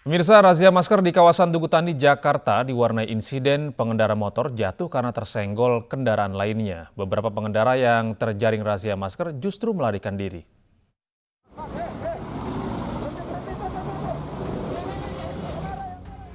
Pemirsa, razia masker di kawasan Tugu Tani, Jakarta diwarnai insiden pengendara motor jatuh karena tersenggol kendaraan lainnya. Beberapa pengendara yang terjaring razia masker justru melarikan diri.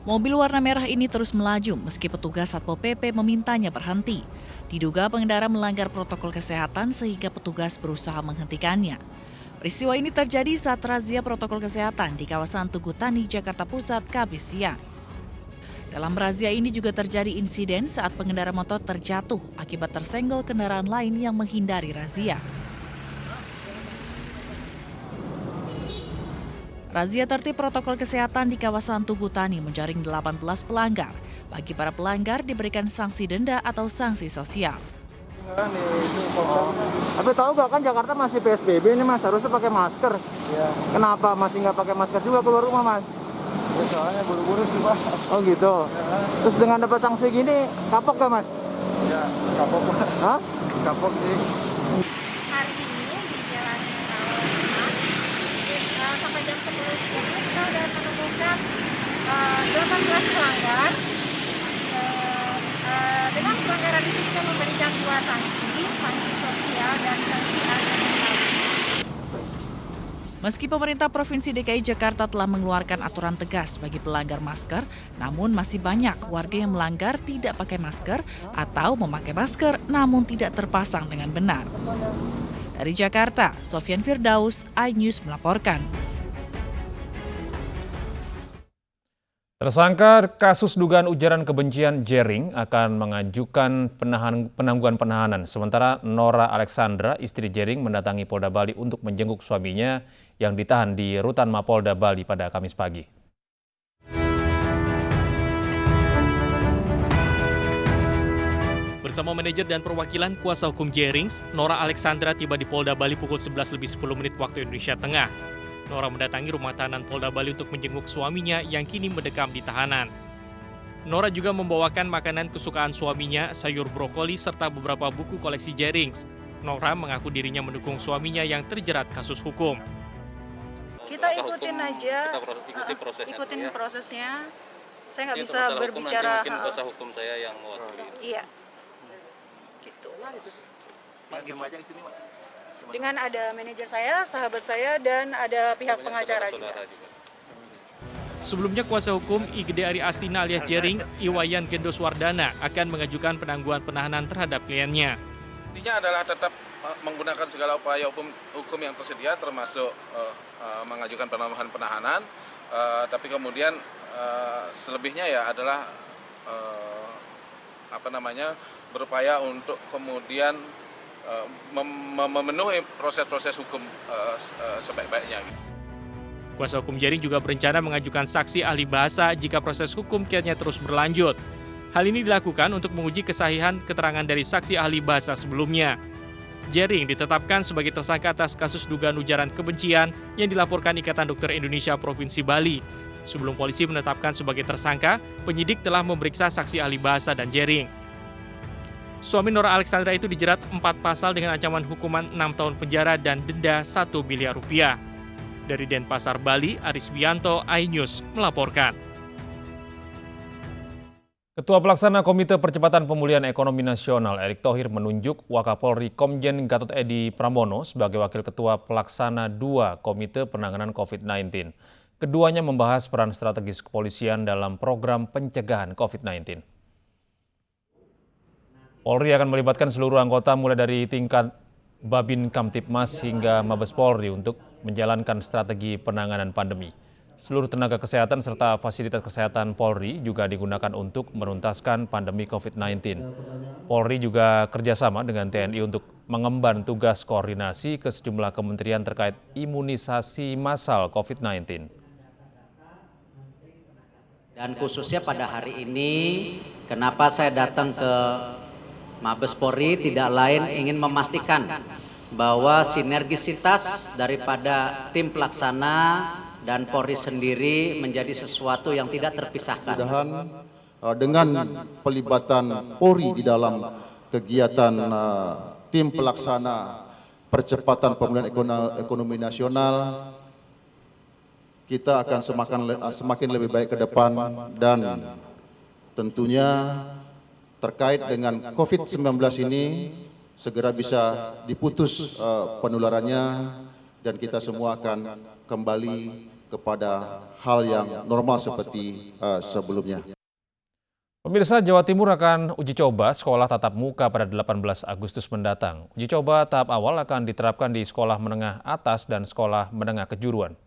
Mobil warna merah ini terus melaju meski petugas Satpol PP memintanya berhenti. Diduga pengendara melanggar protokol kesehatan sehingga petugas berusaha menghentikannya. Peristiwa ini terjadi saat razia protokol kesehatan di kawasan Tugu Tani, Jakarta Pusat, Kamis siang. Dalam razia ini juga terjadi insiden saat pengendara motor terjatuh akibat tersenggol kendaraan lain yang menghindari razia. Razia tertib protokol kesehatan di kawasan Tugu Tani menjaring 18 pelanggar. Bagi para pelanggar diberikan sanksi denda atau sanksi sosial. Tapi tahu gak kan Jakarta masih PSBB ini mas, harusnya pakai masker. Ya. Kenapa masih nggak pakai masker juga keluar rumah mas? Ya, soalnya buru-buru sih pak. Oh gitu. Ya. Terus dengan dapat sanksi gini, kapok gak mas? Ya, kapok pak. Hah? Kapok sih. Hari ini di Jalan Rawamangun sampai jam 10 siang kita sudah menemukan 18 pelanggar. Dengan pelanggaran itu kita memberikan 2 sanksi sosial dan sanksi administratif. Meski pemerintah Provinsi DKI Jakarta telah mengeluarkan aturan tegas bagi pelanggar masker, namun masih banyak warga yang melanggar tidak pakai masker atau memakai masker namun tidak terpasang dengan benar. Dari Jakarta, Sofyan Firdaus, iNews melaporkan. Tersangka kasus dugaan ujaran kebencian Jering akan mengajukan penangguhan penahanan. Sementara Nora Alexandra, istri Jering, mendatangi Polda Bali untuk menjenguk suaminya yang ditahan di Rutan Mapolda Bali pada Kamis pagi. Bersama manajer dan perwakilan kuasa hukum Jering, Nora Alexandra tiba di Polda Bali pukul 11:10 waktu Indonesia Tengah. Nora mendatangi rumah tahanan Polda Bali untuk menjenguk suaminya yang kini mendekam di tahanan. Nora juga membawakan makanan kesukaan suaminya, sayur brokoli, serta beberapa buku koleksi Jering. Nora mengaku dirinya mendukung suaminya yang terjerat kasus hukum. Kita ikutin aja, ikutin prosesnya. Saya nggak bisa berbicara. Mungkin kuasa hukum saya yang mewakili. Iya, gitu. Dengan ada manajer saya, sahabat saya, dan ada pihak pengacara juga. Sebelumnya kuasa hukum Igede Ari Astina alias Jering, Iwayan Gendoswardana, akan mengajukan penangguhan penahanan terhadap kliennya. Intinya adalah tetap menggunakan segala upaya hukum yang tersedia, termasuk mengajukan penangguhan penahanan, tapi kemudian selebihnya ya adalah berupaya untuk kemudian memenuhi proses-proses hukum sebaik-baiknya. Kuasa hukum Jering juga berencana mengajukan saksi ahli bahasa jika proses hukum kiatnya terus berlanjut. Hal ini dilakukan untuk menguji kesahihan keterangan dari saksi ahli bahasa sebelumnya. Jering ditetapkan sebagai tersangka atas kasus dugaan ujaran kebencian yang dilaporkan Ikatan Dokter Indonesia Provinsi Bali. Sebelum polisi menetapkan sebagai tersangka, penyidik telah memeriksa saksi ahli bahasa dan Jering. Suami Nora Alexandra itu dijerat 4 pasal dengan ancaman hukuman 6 tahun penjara dan denda 1 miliar rupiah. Dari Denpasar, Bali, Aris Wianto, iNews melaporkan. Ketua Pelaksana Komite Percepatan Pemulihan Ekonomi Nasional Erick Thohir menunjuk Wakapolri Komjen Gatot Edi Pramono sebagai Wakil Ketua Pelaksana 2 Komite Penanganan COVID-19. Keduanya membahas peran strategis kepolisian dalam program pencegahan COVID-19. Polri akan melibatkan seluruh anggota mulai dari tingkat Babin Kamtibmas hingga Mabes Polri untuk menjalankan strategi penanganan pandemi. Seluruh tenaga kesehatan serta fasilitas kesehatan Polri juga digunakan untuk menuntaskan pandemi COVID-19. Polri juga kerjasama dengan TNI untuk mengemban tugas koordinasi ke sejumlah kementerian terkait imunisasi massal COVID-19. Dan khususnya pada hari ini, kenapa saya datang ke Mabes Polri tidak lain ingin memastikan bahwa sinergisitas daripada tim pelaksana dan Polri sendiri menjadi sesuatu yang tidak terpisahkan. Dengan pelibatan Polri di dalam kegiatan tim pelaksana percepatan pemulihan ekonomi nasional, kita akan semakin lebih baik ke depan, dan tentunya terkait dengan COVID-19 ini segera bisa diputus penularannya, dan kita semua akan kembali kepada hal yang normal seperti sebelumnya. Pemirsa, Jawa Timur akan uji coba sekolah tatap muka pada 18 Agustus mendatang. Uji coba tahap awal akan diterapkan di sekolah menengah atas dan sekolah menengah kejuruan.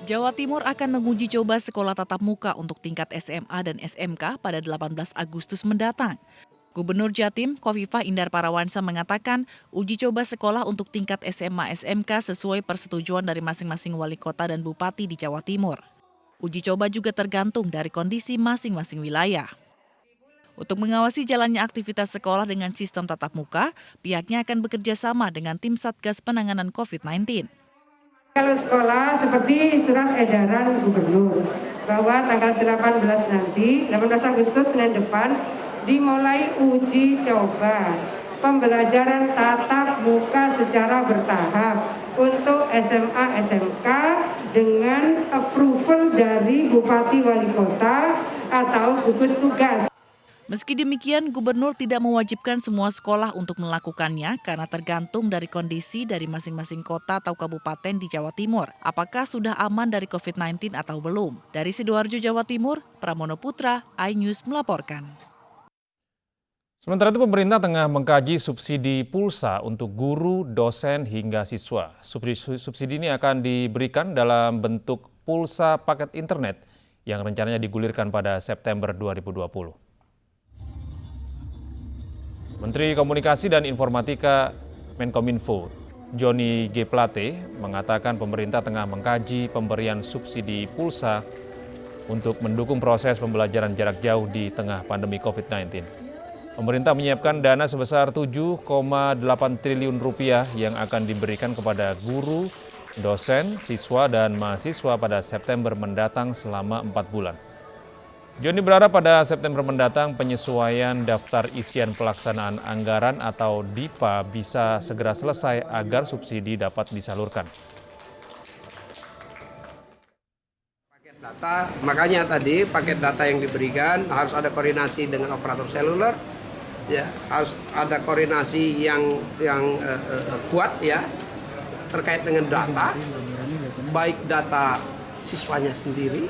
Jawa Timur akan menguji coba sekolah tatap muka untuk tingkat SMA dan SMK pada 18 Agustus mendatang. Gubernur Jatim, Khofifah Indar Parawansa mengatakan uji coba sekolah untuk tingkat SMA SMK sesuai persetujuan dari masing-masing wali kota dan bupati di Jawa Timur. Uji coba juga tergantung dari kondisi masing-masing wilayah. Untuk mengawasi jalannya aktivitas sekolah dengan sistem tatap muka, pihaknya akan bekerja sama dengan tim Satgas Penanganan COVID-19. Kalau sekolah seperti surat edaran gubernur bahwa tanggal 18 Agustus Senin depan dimulai uji coba pembelajaran tatap muka secara bertahap untuk SMA SMK dengan approval dari Bupati Wali Kota atau gugus tugas. Meski demikian, Gubernur tidak mewajibkan semua sekolah untuk melakukannya karena tergantung dari kondisi dari masing-masing kota atau kabupaten di Jawa Timur. Apakah sudah aman dari COVID-19 atau belum? Dari Sidoarjo, Jawa Timur, Pramono Putra, iNews melaporkan. Sementara itu pemerintah tengah mengkaji subsidi pulsa untuk guru, dosen, hingga siswa. Subsidi ini akan diberikan dalam bentuk pulsa paket internet yang rencananya digulirkan pada September 2020. Menteri Komunikasi dan Informatika Menkominfo, Johnny G. Plate, mengatakan pemerintah tengah mengkaji pemberian subsidi pulsa untuk mendukung proses pembelajaran jarak jauh di tengah pandemi COVID-19. Pemerintah menyiapkan dana sebesar 7,8 triliun rupiah yang akan diberikan kepada guru, dosen, siswa, dan mahasiswa pada September mendatang selama 4 bulan. Johnny berharap pada September mendatang penyesuaian daftar isian pelaksanaan anggaran atau DIPA bisa segera selesai agar subsidi dapat disalurkan. Paket data, makanya tadi paket data yang diberikan harus ada koordinasi dengan operator seluler, ya, harus ada koordinasi yang kuat ya terkait dengan data, baik data siswanya sendiri,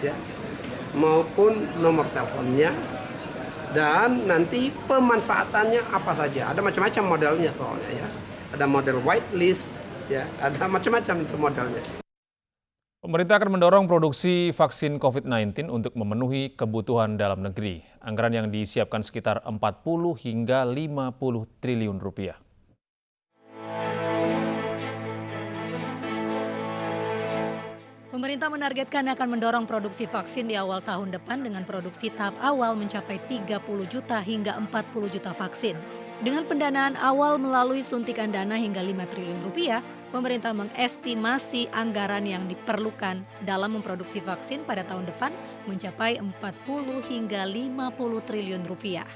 ya, maupun nomor teleponnya, dan nanti pemanfaatannya apa saja. Ada macam-macam modelnya soalnya ya. Ada model whitelist, ya, ada macam-macam itu modelnya. Pemerintah akan mendorong produksi vaksin COVID-19 untuk memenuhi kebutuhan dalam negeri. Anggaran yang disiapkan sekitar 40 hingga 50 triliun rupiah. Pemerintah menargetkan akan mendorong produksi vaksin di awal tahun depan dengan produksi tahap awal mencapai 30 juta hingga 40 juta vaksin. Dengan pendanaan awal melalui suntikan dana hingga 5 triliun rupiah, pemerintah mengestimasi anggaran yang diperlukan dalam memproduksi vaksin pada tahun depan mencapai 40 hingga 50 triliun rupiah.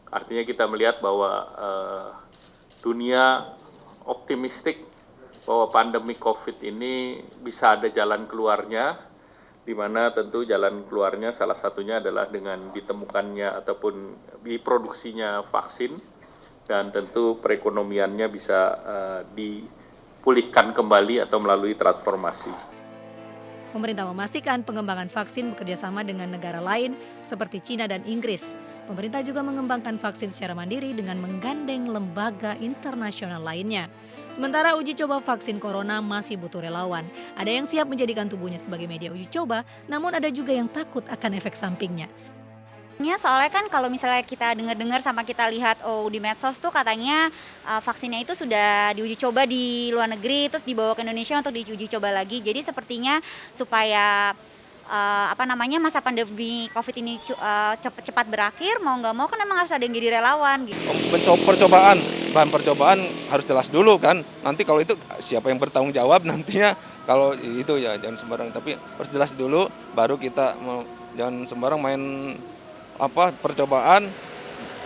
Artinya kita melihat bahwa dunia optimistik bahwa pandemi COVID ini bisa ada jalan keluarnya, di mana tentu jalan keluarnya salah satunya adalah dengan ditemukannya ataupun diproduksinya vaksin, dan tentu perekonomiannya bisa dipulihkan kembali atau melalui transformasi. Pemerintah memastikan pengembangan vaksin bekerjasama dengan negara lain seperti Cina dan Inggris. Pemerintah juga mengembangkan vaksin secara mandiri dengan menggandeng lembaga internasional lainnya. Sementara uji coba vaksin corona masih butuh relawan. Ada yang siap menjadikan tubuhnya sebagai media uji coba, namun ada juga yang takut akan efek sampingnya. Soalnya kan kalau misalnya kita dengar-dengar sama kita lihat di medsos tuh katanya vaksinnya itu sudah diuji coba di luar negeri, terus dibawa ke Indonesia untuk diuji coba lagi. Jadi sepertinya supaya masa pandemi COVID ini cepat berakhir, mau nggak mau kan memang harus ada yang jadi relawan gitu. Bahan percobaan harus jelas dulu kan. Nanti kalau itu siapa yang bertanggung jawab nantinya, kalau itu ya jangan sembarang. Tapi harus jelas dulu, baru kita mau jangan sembarang main percobaan.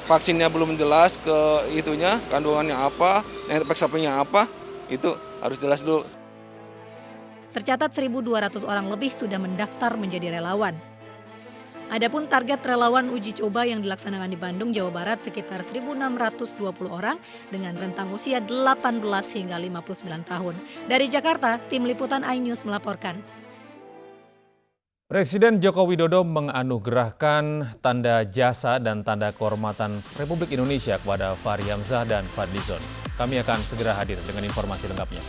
vaksinnya belum jelas ke itunya, kandungannya apa, efek sampingnya apa, itu harus jelas dulu. Tercatat 1.200 orang lebih sudah mendaftar menjadi relawan. Adapun target relawan uji coba yang dilaksanakan di Bandung, Jawa Barat sekitar 1.620 orang dengan rentang usia 18 hingga 59 tahun. Dari Jakarta, Tim Liputan iNews melaporkan. Presiden Joko Widodo menganugerahkan tanda jasa dan tanda kehormatan Republik Indonesia kepada Fahri Hamzah dan Fadlizon. Kami akan segera hadir dengan informasi lengkapnya.